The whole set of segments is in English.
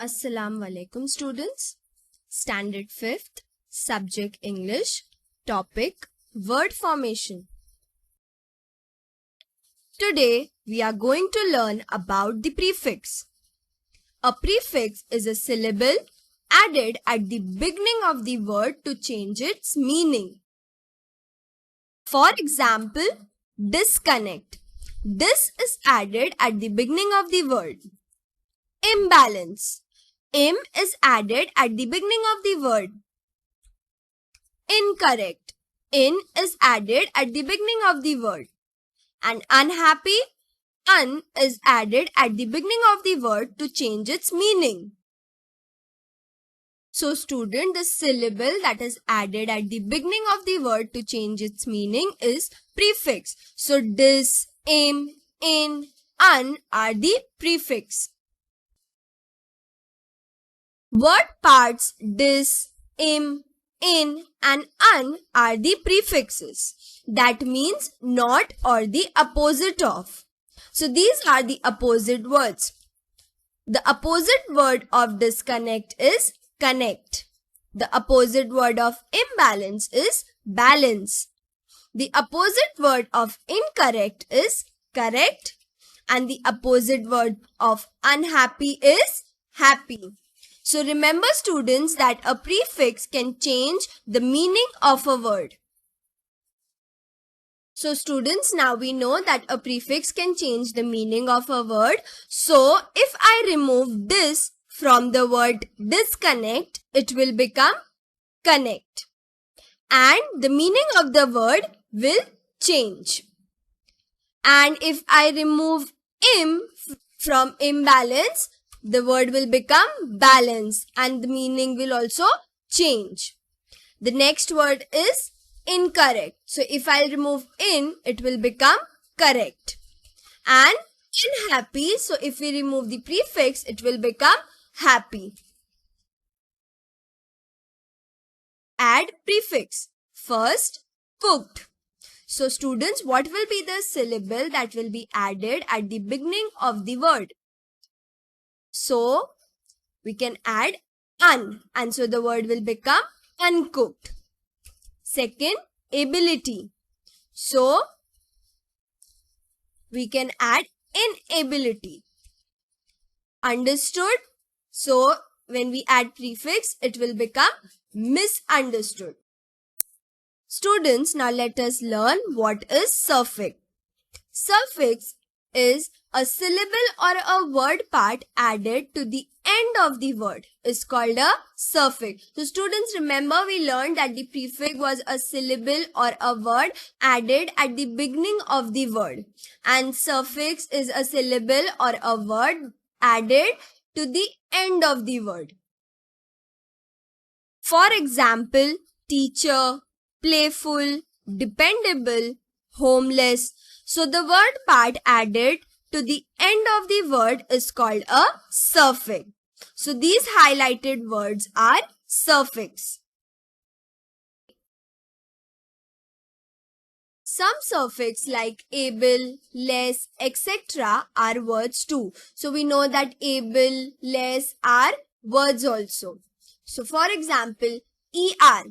Assalamu alaikum students. Standard 5th, subject English, topic word formation. Today we are going to learn about the prefix. A prefix is a syllable added at the beginning of the word to change its meaning. For example, disconnect. This is added at the beginning of the word. Imbalance. Im is added at the beginning of the word. Incorrect. In is added at the beginning of the word. And unhappy. Un is added at the beginning of the word to change its meaning. So student, the syllable that is added at the beginning of the word to change its meaning is prefix. So dis, im, in, un are the prefix. Word parts dis, im, in and un are the prefixes. That means not or the opposite of. So these are the opposite words. The opposite word of disconnect is connect. The opposite word of imbalance is balance. The opposite word of incorrect is correct. And the opposite word of unhappy is happy. So remember students that a prefix can change the meaning of a word. So students, now we know that a prefix can change the meaning of a word. So if I remove this from the word disconnect, it will become connect. And the meaning of the word will change. And if I remove im from imbalance, the word will become balance and the meaning will also change. The next word is incorrect. So if I remove in, it will become correct. And unhappy, so if we remove the prefix, it will become happy. Add prefix. First, cooked. So students, what will be the syllable that will be added at the beginning of the word? So we can add un, and so the word will become uncooked. Second, ability. So we can add inability. Understood. So when we add prefix, it will become misunderstood. Students, now let us learn what is suffix. Suffix is a syllable or a word part added to the end of the word is called a suffix. So students, remember we learned that the prefix was a syllable or a word added at the beginning of the word. And suffix is a syllable or a word added to the end of the word. For example, teacher, playful, dependable, homeless. So the word part added to the end of the word is called a suffix. So these highlighted words are suffix. Some suffix like able, less, etc. are words too. So we know that able, less are words also. So for example, er,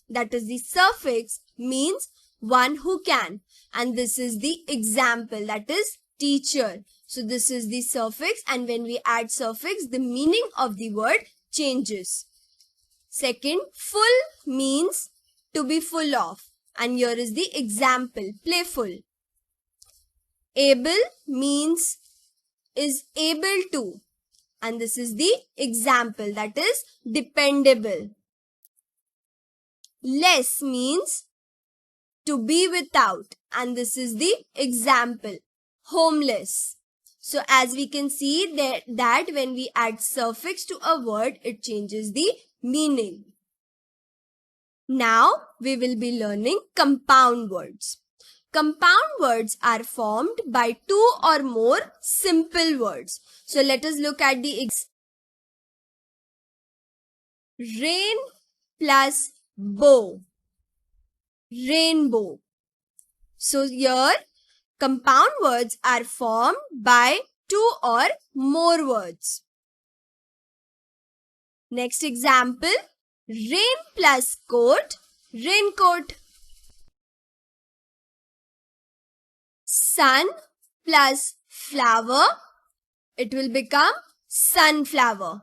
that is the suffix, means one who can. And this is the example, that is teacher. So this is the suffix, and when we add suffix, the meaning of the word changes. Second, full means to be full of. And here is the example, playful. Able means is able to. And this is the example, that is dependable. Less means to be without, and this is the example, homeless. So as we can see that when we add suffix to a word, it changes the meaning. Now we will be learning compound words. Compound words are formed by two or more simple words. So let us look at the rain plus bow. Rainbow. So here compound words are formed by two or more words. Next example, rain plus coat, raincoat. Sun plus flower, it will become sunflower.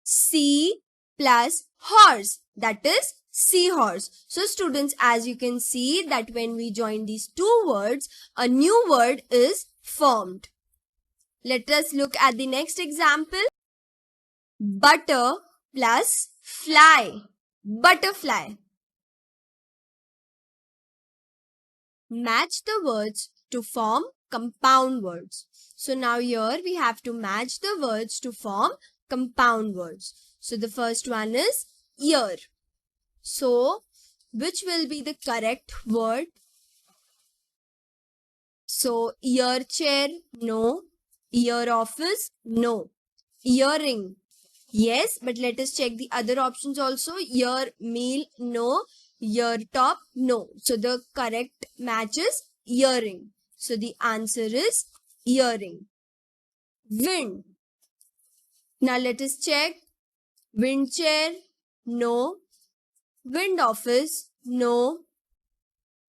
Sea plus horse, that is seahorse. So students, as you can see that when we join these two words, a new word is formed. Let us look at the next example. Butter plus fly, butterfly. Match the words to form compound words. So now here we have to match the words to form compound words. So the first one is ear. So which will be the correct word? So ear chair, no. Ear office, no. Earring, yes, but let us check the other options also. Ear meal, no. Ear top, no. So the correct match is earring. So the answer is earring. Wind. Now let us check. Wind chair, no. Wind office, no.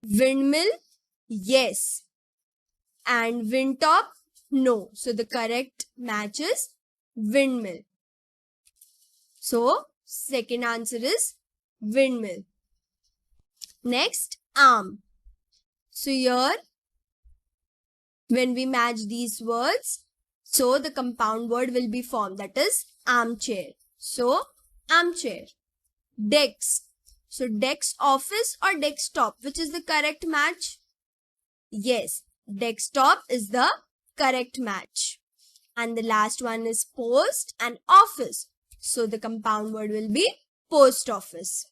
Windmill, yes. And wind top, no. So the correct match is windmill. So second answer is windmill. Next, arm. So here, when we match these words, so the compound word will be formed, that is armchair. So armchair. Desk. So desk office or desktop, which is the correct match? Yes, desktop is the correct match. And the last one is post and office. So the compound word will be post office.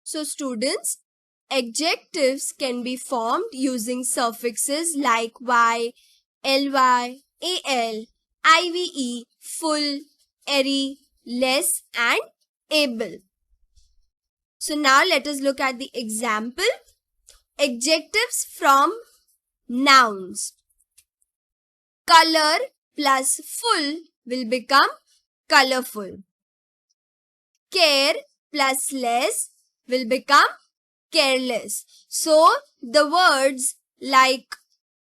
So students, adjectives can be formed using suffixes like y, ly, al, ive, full, airy, less and able. So now let us look at the example. Adjectives from nouns. Color plus full will become colorful. Care plus less will become careless. So the words like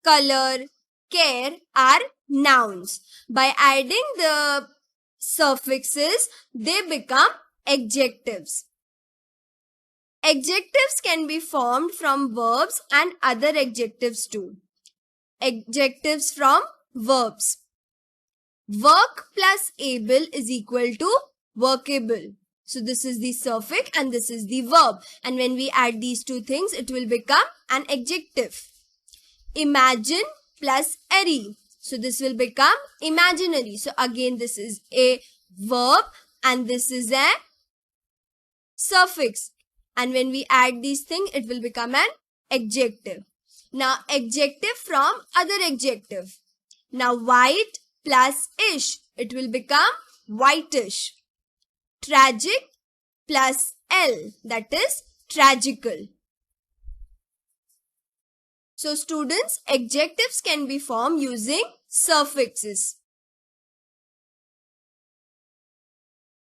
color, care are nouns. By adding the suffixes, they become adjectives. Adjectives can be formed from verbs and other adjectives too. Adjectives from verbs. Work plus able is equal to workable. So this is the suffix and this is the verb. And when we add these two things, it will become an adjective. Imagine plus airy. So this will become imaginary. So again, this is a verb and this is a suffix. And when we add these things, it will become an adjective. Now, adjective from other adjective. Now, white plus ish, it will become whitish. Tragic plus L, that is tragical. So students, adjectives can be formed using suffixes.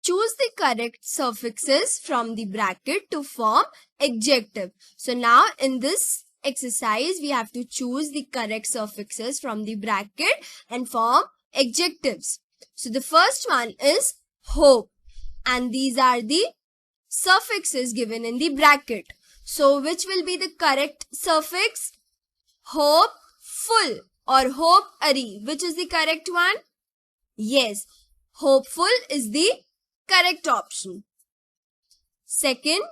Choose the correct suffixes from the bracket to form adjective. So now in this exercise, we have to choose the correct suffixes from the bracket and form adjectives. So the first one is hope. And these are the suffixes given in the bracket. So which will be the correct suffix? Hopeful or hope-ary. Which is the correct one? Yes, hopeful is the correct option. Second,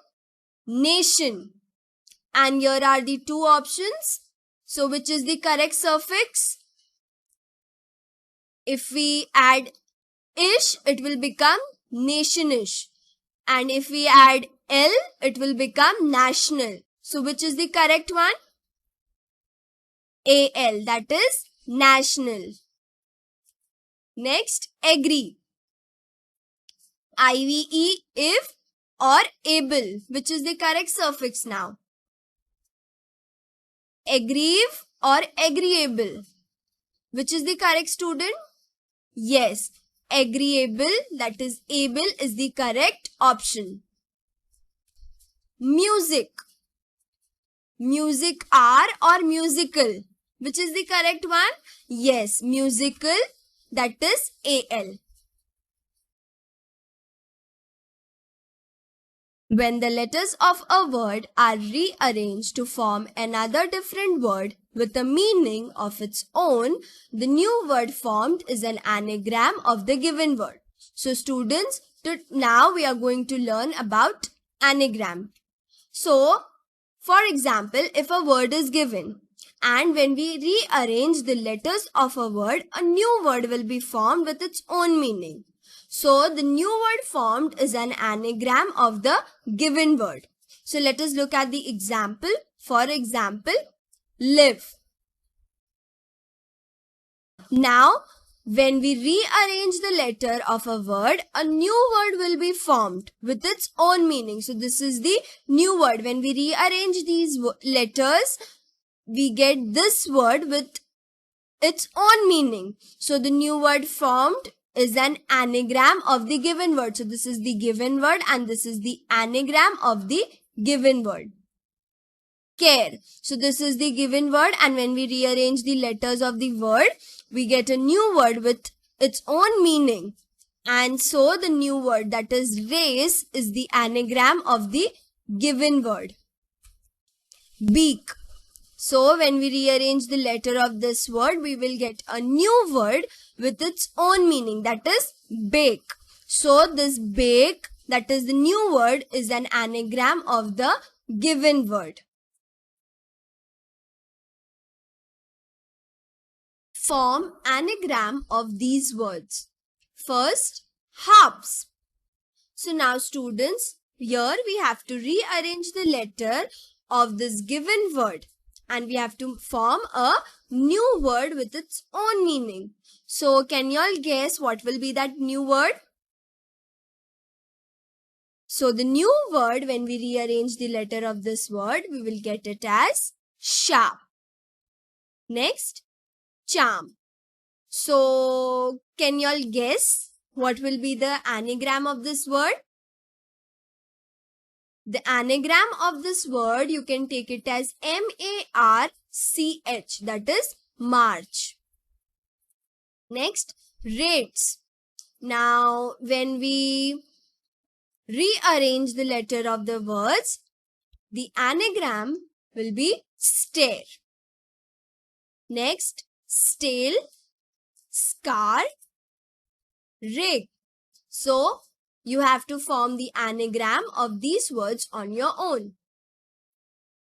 nation. And here are the two options. So which is the correct suffix? If we add ish, it will become nationish. And if we add L, it will become national. So which is the correct one? AL, that is national. Next, agree. IVE, if or able. Which is the correct suffix now? Aggrieve or agreeable. Which is the correct student? Yes, agreeable, that is able, is the correct option. Music. Music are or musical? Which is the correct one? Yes, musical, that is AL. When the letters of a word are rearranged to form another different word with a meaning of its own, the new word formed is an anagram of the given word. So students, now we are going to learn about anagram. So, for example, if a word is given and when we rearrange the letters of a word, a new word will be formed with its own meaning. So, the new word formed is an anagram of the given word. So, let us look at the example. For example, live. Now, when we rearrange the letter of a word, a new word will be formed with its own meaning. So, this is the new word. When we rearrange these letters, we get this word with its own meaning. So, the new word formed is an anagram of the given word. So, this is the given word and this is the anagram of the given word. Care. So, this is the given word and when we rearrange the letters of the word, we get a new word with its own meaning. And so, the new word, that is race, is the anagram of the given word. Beak. So, when we rearrange the letter of this word, we will get a new word with its own meaning, that is bake. So, this bake, that is the new word, is an anagram of the given word. Form anagram of these words. First, harps. So, now students, here we have to rearrange the letter of this given word. And we have to form a new word with its own meaning. So, can you all guess what will be that new word? So, the new word, when we rearrange the letter of this word, we will get it as sharp. Next, charm. So, can you all guess what will be the anagram of this word? The anagram of this word, you can take it as M-A-R-C-H, that is March. Next, rates. Now, when we rearrange the letter of the words, the anagram will be stare. Next, stale, scar, rig. So, you have to form the anagram of these words on your own.